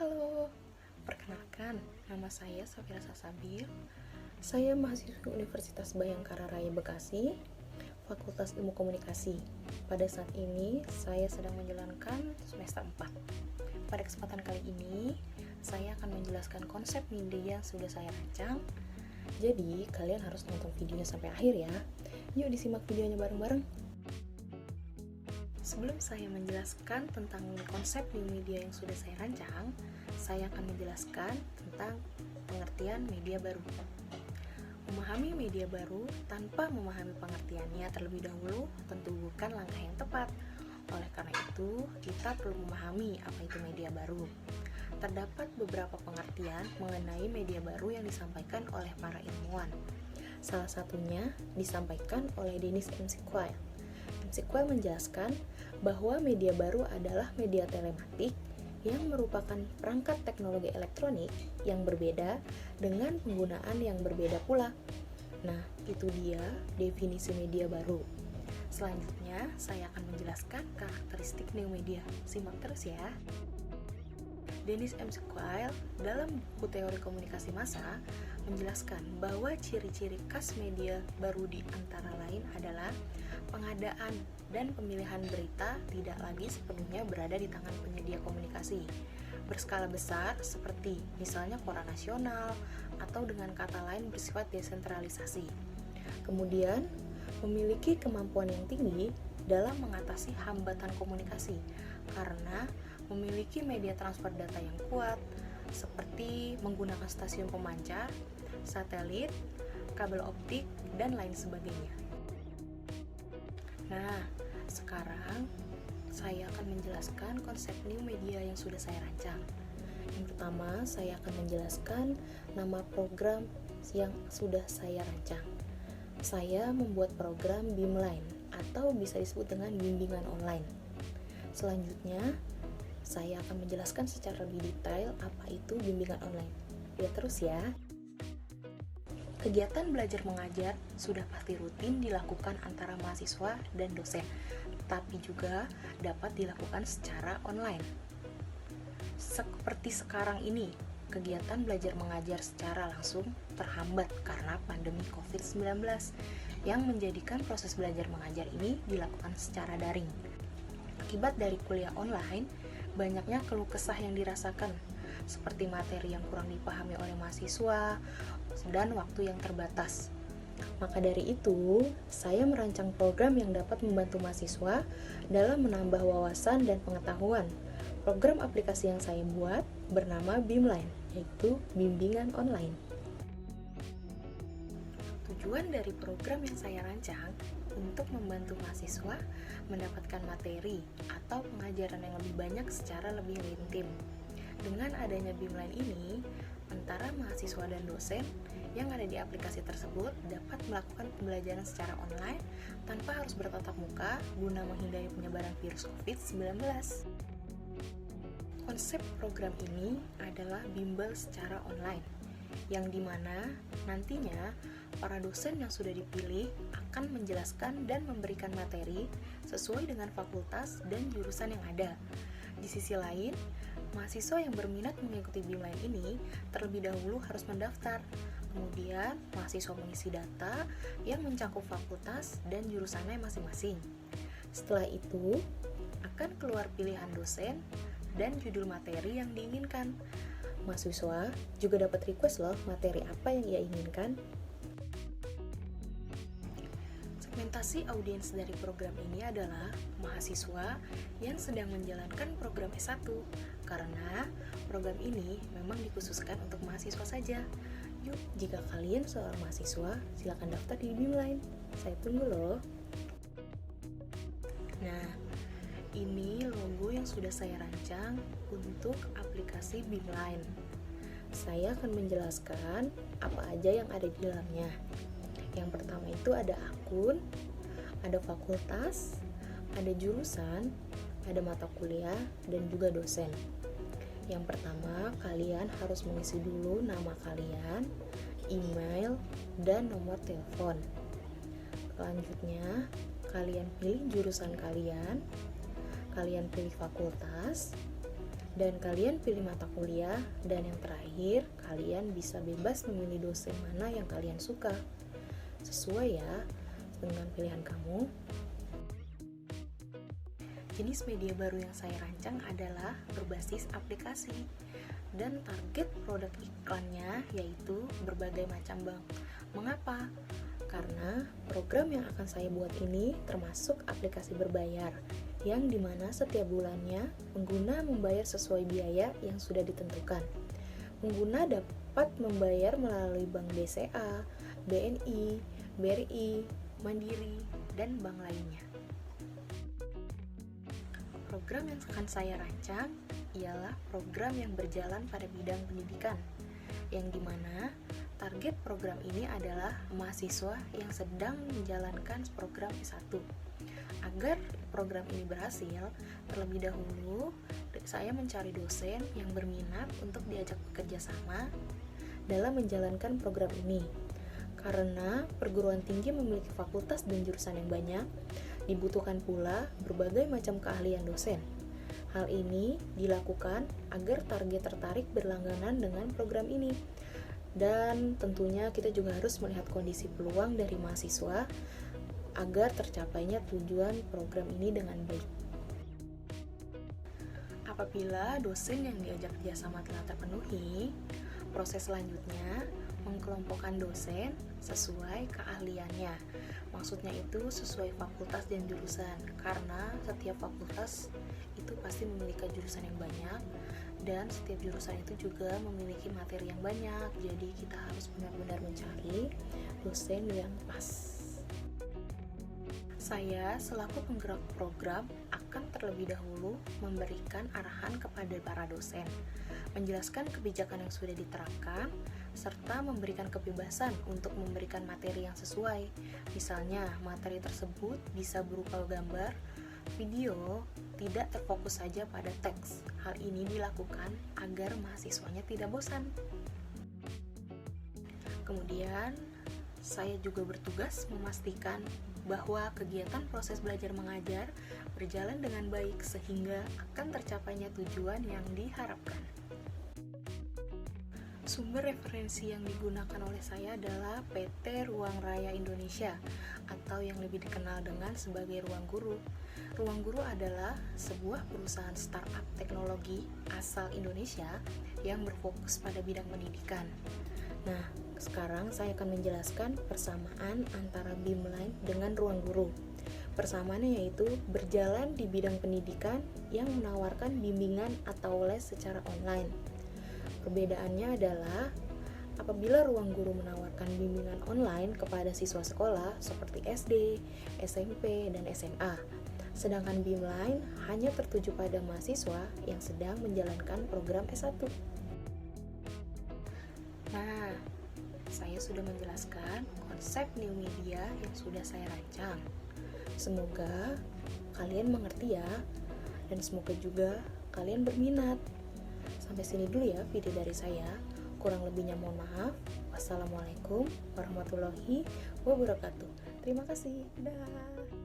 Halo, perkenalkan, nama saya Safira Sasabil. Saya mahasiswa Universitas Bhayangkara Raya Bekasi, Fakultas Ilmu Komunikasi. Pada saat ini, saya sedang menjalankan semester 4. Pada kesempatan kali ini, saya akan menjelaskan konsep media yang sudah saya rancang. Jadi, kalian harus nonton videonya sampai akhir ya. Yuk disimak videonya bareng-bareng. Sebelum saya menjelaskan tentang konsep new media yang sudah saya rancang, saya akan menjelaskan tentang pengertian media baru. Memahami media baru tanpa memahami pengertiannya terlebih dahulu tentu bukan langkah yang tepat. Oleh karena itu, kita perlu memahami apa itu media baru. Terdapat beberapa pengertian mengenai media baru yang disampaikan oleh para ilmuwan. Salah satunya disampaikan oleh Dennis McQuaid. McQuaid menjelaskan bahwa media baru adalah media telematik yang merupakan perangkat teknologi elektronik yang berbeda dengan penggunaan yang berbeda pula. Nah, itu dia definisi media baru. Selanjutnya, saya akan menjelaskan karakteristik new media. Simak terus ya. Dennis McQuaid dalam buku Teori Komunikasi Massa menjelaskan bahwa ciri-ciri khas media baru di antara lain adalah pengadaan dan pemilihan berita tidak lagi sepenuhnya berada di tangan penyedia komunikasi berskala besar seperti misalnya koran nasional atau dengan kata lain bersifat desentralisasi. Kemudian, memiliki kemampuan yang tinggi dalam mengatasi hambatan komunikasi karena memiliki media transfer data yang kuat seperti menggunakan stasiun pemancar, satelit, kabel optik, dan lain sebagainya. Nah, sekarang saya akan menjelaskan konsep new media yang sudah saya rancang. Yang pertama, saya akan menjelaskan nama program yang sudah saya rancang. Saya membuat program Beamline atau bisa disebut dengan bimbingan online. Selanjutnya, saya akan menjelaskan secara lebih detail apa itu bimbingan online. Lihat terus ya. Kegiatan belajar mengajar sudah pasti rutin dilakukan antara mahasiswa dan dosen, tapi juga dapat dilakukan secara online. Seperti sekarang ini, kegiatan belajar mengajar secara langsung terhambat karena pandemi COVID-19 yang menjadikan proses belajar mengajar ini dilakukan secara daring. Akibat dari kuliah online, banyaknya keluh kesah yang dirasakan, seperti materi yang kurang dipahami oleh mahasiswa dan waktu yang terbatas. Maka dari itu, saya merancang program yang dapat membantu mahasiswa dalam menambah wawasan dan pengetahuan. Program aplikasi yang saya buat bernama Beamline, yaitu bimbingan online. Tujuan dari program yang saya rancang untuk membantu mahasiswa mendapatkan materi atau pengajaran yang lebih banyak secara lebih intim. Dengan adanya Beamline ini, antara mahasiswa dan dosen yang ada di aplikasi tersebut dapat melakukan pembelajaran secara online tanpa harus bertatap muka guna menghindari penyebaran virus COVID-19. Konsep program ini adalah bimbel secara online, yang dimana nantinya para dosen yang sudah dipilih akan menjelaskan dan memberikan materi sesuai dengan fakultas dan jurusan yang ada. Di sisi lain, mahasiswa yang berminat mengikuti Beamline ini terlebih dahulu harus mendaftar. Kemudian, mahasiswa mengisi data yang mencakup fakultas dan jurusannya masing-masing. Setelah itu, akan keluar pilihan dosen dan judul materi yang diinginkan. Mahasiswa juga dapat request loh materi apa yang ia inginkan. Segmentasi audiens dari program ini adalah mahasiswa yang sedang menjalankan program S1 karena program ini memang dikhususkan untuk mahasiswa saja. Yuk, jika kalian seorang mahasiswa, silakan daftar di Beamline. Saya tunggu loh. Nah, ini logo yang sudah saya rancang untuk aplikasi Beamline. Saya akan menjelaskan apa aja yang ada di dalamnya. Yang pertama itu ada akun, ada fakultas, ada jurusan, ada mata kuliah, dan juga dosen. Yang pertama, kalian harus mengisi dulu nama kalian, email, dan nomor telepon. Selanjutnya, kalian pilih jurusan kalian pilih fakultas, Dan kalian pilih mata kuliah, dan yang terakhir, kalian bisa bebas memilih dosen mana yang kalian suka. Sesuai ya dengan pilihan kamu. Jenis media baru yang saya rancang adalah berbasis aplikasi, dan target produk iklannya yaitu berbagai macam bank. Mengapa? Karena program yang akan saya buat ini termasuk aplikasi berbayar, yang dimana setiap bulannya pengguna membayar sesuai biaya yang sudah ditentukan. Pengguna dapat membayar melalui Bank BCA, BNI, BRI, Mandiri, dan bank lainnya. Program yang akan saya rancang ialah program yang berjalan pada bidang pendidikan, yang dimana target program ini adalah mahasiswa yang sedang menjalankan program S1. Agar program ini berhasil, terlebih dahulu saya mencari dosen yang berminat untuk diajak bekerja sama dalam menjalankan program ini. Karena perguruan tinggi memiliki fakultas dan jurusan yang banyak, dibutuhkan pula berbagai macam keahlian dosen. Hal ini dilakukan agar target tertarik berlangganan dengan program ini. Dan tentunya kita juga harus melihat kondisi peluang dari mahasiswa agar tercapainya tujuan program ini dengan baik. Apabila dosen yang diajak kerjasama telah terpenuhi, proses selanjutnya mengelompokkan dosen sesuai keahliannya. Maksudnya itu sesuai fakultas dan jurusan, karena setiap fakultas itu pasti memiliki jurusan yang banyak, dan setiap jurusan itu juga memiliki materi yang banyak. Jadi kita harus benar-benar mencari dosen yang pas. Saya selaku penggerak program akan terlebih dahulu memberikan arahan kepada para dosen, menjelaskan kebijakan yang sudah diterapkan, serta memberikan kebebasan untuk memberikan materi yang sesuai. Misalnya, materi tersebut bisa berupa gambar, video, tidak terfokus saja pada teks. Hal ini dilakukan agar mahasiswanya tidak bosan. Kemudian, saya juga bertugas memastikan bahwa kegiatan proses belajar mengajar berjalan dengan baik sehingga akan tercapainya tujuan yang diharapkan. Sumber referensi yang digunakan oleh saya adalah PT Ruang Raya Indonesia atau yang lebih dikenal dengan sebagai Ruang Guru. Ruang Guru adalah sebuah perusahaan startup teknologi asal Indonesia yang berfokus pada bidang pendidikan. Nah, sekarang saya akan menjelaskan persamaan antara Beamline dengan Ruang Guru. Persamaannya yaitu berjalan di bidang pendidikan yang menawarkan bimbingan atau les secara online. Perbedaannya adalah apabila Ruang Guru menawarkan bimbingan online kepada siswa sekolah seperti SD, SMP, dan SMA. Sedangkan Beamline hanya tertuju pada mahasiswa yang sedang menjalankan program S1. Nah, saya sudah menjelaskan konsep new media yang sudah saya rancang. Semoga kalian mengerti ya, dan semoga juga kalian berminat. Sampai sini dulu ya video dari saya. Kurang lebihnya mohon maaf. Wassalamualaikum warahmatullahi wabarakatuh. Terima kasih. Dah.